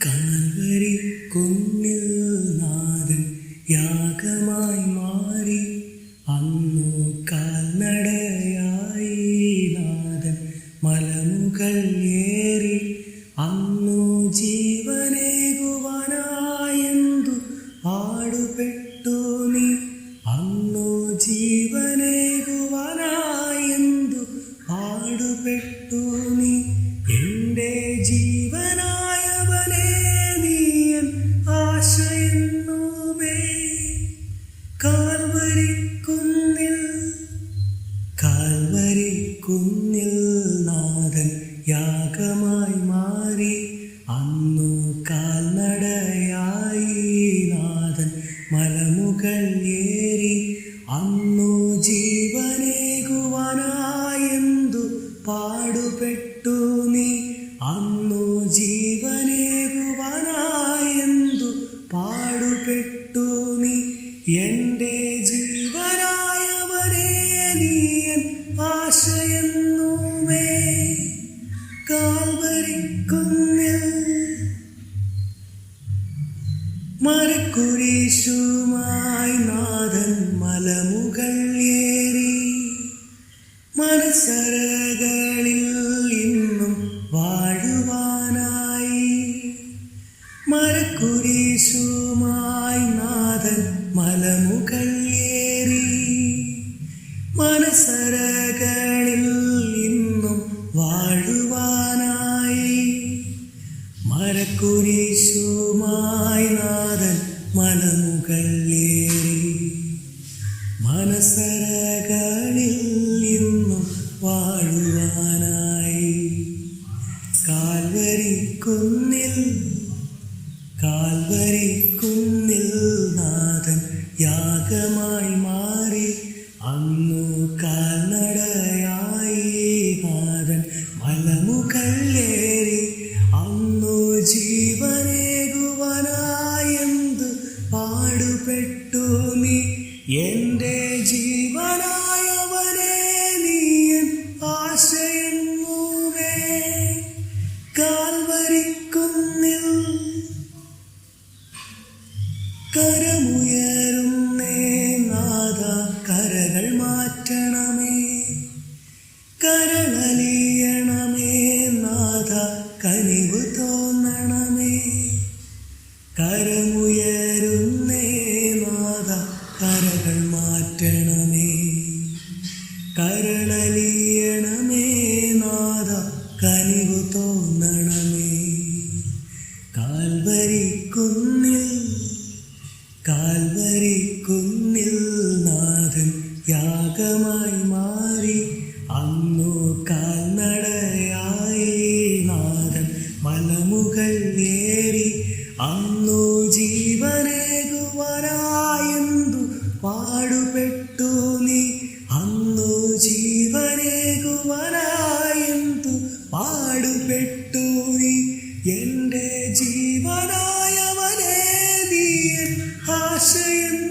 Calvary കുന്നിൽ നാഥൻ യാഗമായി മാറി. അന്നു കാൽനടയായി നാഥൻ മലമുകൾ ഏറി. അന്നു ജീവനേകുവാനായെന്തു പാടുപെട്ടു നീ. അന്നു ജീവനേകുവാനായെന്തു പാടുപെട്ടു നീ. എൻ്റെ ജീവനായവനേ നീയൻ ആശയെന്നുമേ. കാൽവരി കുന്നിൽ നാഥൻ യാഗമായി മാറി. അന്നു കാൽനടയായി നാഥൻ മലമുകൾ ഏറി. അന്നു ജീവനേകുവാനായെന്തു പാടുപെട്ടു നീ. അന്നു ജീവനേകുവാനായെന്തു പാടുപെട്ടു നീ. എൻ്റെ ജീവനായവനേ നീയൻ ആശയെന്നുമേ. കാൽവരിക്കുന്നിൽ മരക്കുരിശുമായി നാഥൻ മലമുകൾ ഏറി. മനസ്സറകളിൽ ഇന്നും വാഴുവാനായി. മരക്കുരിശുമായി നാഥൻ മലമുകൾ ഏറി. മനസ്സറകളിൽ ഇന്നും വാഴുവാനായി. മരക്കുരിശുമായി നാഥൻ മലമുകൾ ഏറി. മനസ്സറകളിൽ ഇന്നും വാഴുവാനായി. കാൽവരിക്കുന്നിൽ നാഥൻ യാഗമായി മാറി. അന്നു കാൽനടയായി നാഥൻ മലമുകൾ ഏറി. അന്നു ജീവനേകുവാനായെന്തു പാടുപെട്ടു നീ. എൻ്റെ ജീവനായവനേ നീയൻ ആശയെന്നുമേ. കാൽവരിക്കുന്നിൽ കരമുയരുന്നേ നാഥ കരകൾ മാറ്റണമേ. കരളലിയണമേ നാഥ കനിവ് തോന്നണമേ. കരമുയരുന്നേ നാഥ കരകൾ മാറ്റണമേ. കരളലിയണമേ നാഥ കനിവ് തോന്നണമേ. കാൽവരിക്കുന്നിൽ നാഥൻ യാഗമായി മാറി. അന്നു കാൽനടയായി നാഥൻ മലമുകൾ ഏറി. അന്നു ജീവനേകുവാനായെന്തു പാടുപെട്ടു നീ. അന്നു ജീവനേകുവാനായെന്തു പാടുപെട്ടു നീ. എൻ്റെ ജീവനായവനേ നീയൻ ആശയെന്നുമേ.